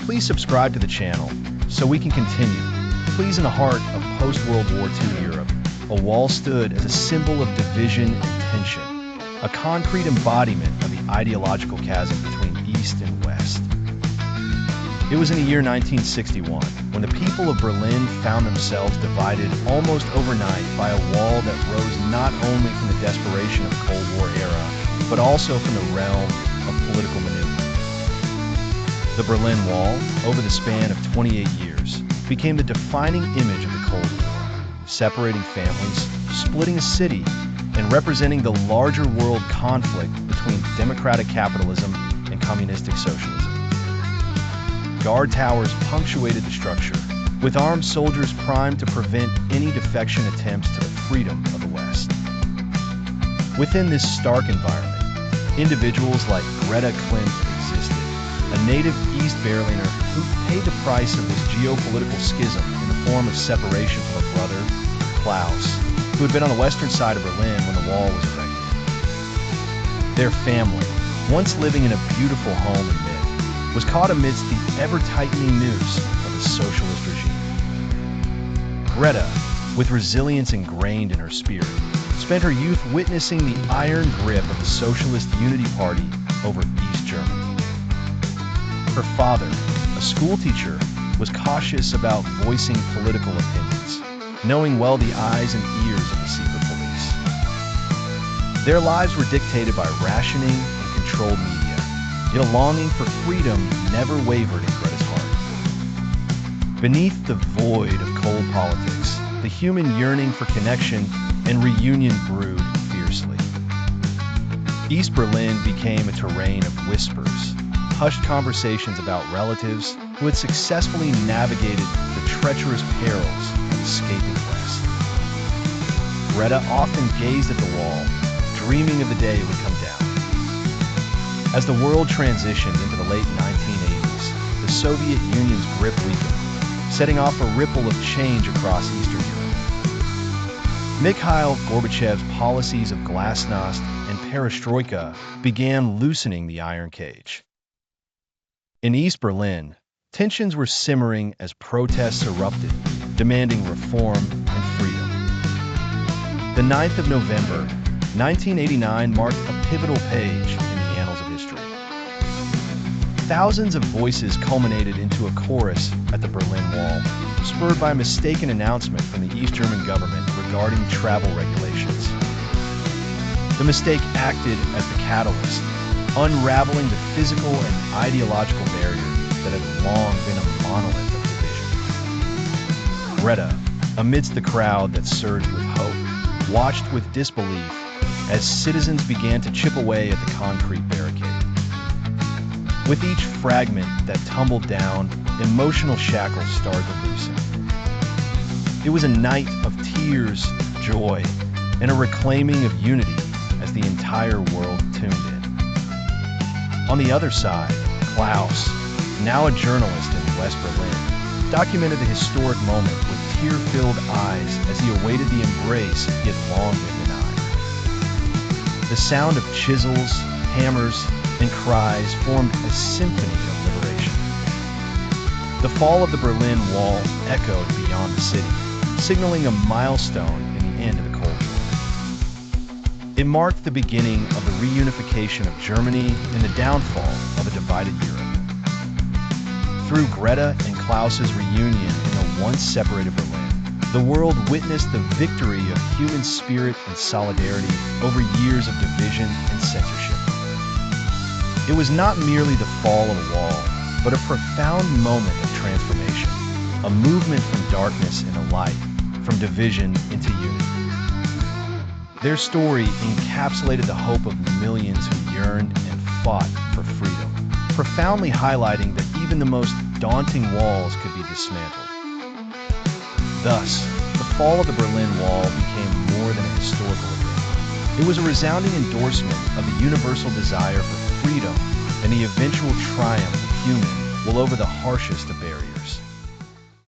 Please subscribe to the channel so we can continue. Please, in the heart of post-World War II Europe, a wall stood as a symbol of division and tension, a concrete embodiment of the ideological chasm between East and West. It was in the year 1961 when the people of Berlin found themselves divided almost overnight by a wall that rose not only from the desperation of the Cold War era, but also from the realm of political maneuver. The Berlin Wall, over the span of 28 years, became the defining image of the Cold War, separating families, splitting a city, and representing the larger world conflict between democratic capitalism and communistic socialism. Guard towers punctuated the structure, with armed soldiers primed to prevent any defection attempts to the freedom of the West. Within this stark environment, individuals like Greta Klimt existed, a native East Berliner who paid the price of this geopolitical schism in the form of separation from her brother, Klaus, who had been on the western side of Berlin when the wall was erected. Their family, once living in a beautiful home in Mitte, was caught amidst the ever-tightening noose of the socialist regime. Greta, with resilience ingrained in her spirit, spent her youth witnessing the iron grip of the Socialist Unity Party over East Germany. Her father, a schoolteacher, was cautious about voicing political opinions, knowing well the eyes and ears of the secret police. Their lives were dictated by rationing and controlled media, yet a longing for freedom never wavered in Greta's heart. Beneath the void of cold politics, the human yearning for connection and reunion brewed fiercely. East Berlin became a terrain of whispers, hushed conversations about relatives who had successfully navigated the treacherous perils of escaping west. Greta often gazed at the wall, dreaming of the day it would come down. As the world transitioned into the late 1980s, the Soviet Union's grip weakened, setting off a ripple of change across Eastern Europe. Mikhail Gorbachev's policies of glasnost and perestroika began loosening the iron cage. In East Berlin, tensions were simmering as protests erupted, demanding reform and freedom. The 9th of November, 1989 marked a pivotal page in the annals of history. Thousands of voices culminated into a chorus at the Berlin Wall, spurred by a mistaken announcement from the East German government regarding travel regulations. The mistake acted as the catalyst, unraveling the physical and ideological barrier that had long been a monolith of division. Greta, amidst the crowd that surged with hope, watched with disbelief as citizens began to chip away at the concrete barricade. With each fragment that tumbled down, emotional shackles started to loosen. It was a night of tears, joy, and a reclaiming of unity as the entire world tuned in. On the other side, Klaus, now a journalist in West Berlin, documented the historic moment with tear-filled eyes as he awaited the embrace he had long been denied. The sound of chisels, hammers, and cries formed a symphony of liberation. The fall of the Berlin Wall echoed beyond the city, signaling a milestone in the end of the Cold War. It marked the beginning of the reunification of Germany and the downfall of a divided Europe. Through Greta and Klaus's reunion in the once separated Berlin, the world witnessed the victory of human spirit and solidarity over years of division and censorship. It was not merely the fall of a wall, but a profound moment of transformation, a movement from darkness into light, from division into unity. Their story encapsulated the hope of millions who yearned and fought for freedom, profoundly highlighting that even the most daunting walls could be dismantled. Thus, the fall of the Berlin Wall became more than a historical event. It was a resounding endorsement of the universal desire for freedom and the eventual triumph of human will over the harshest of barriers.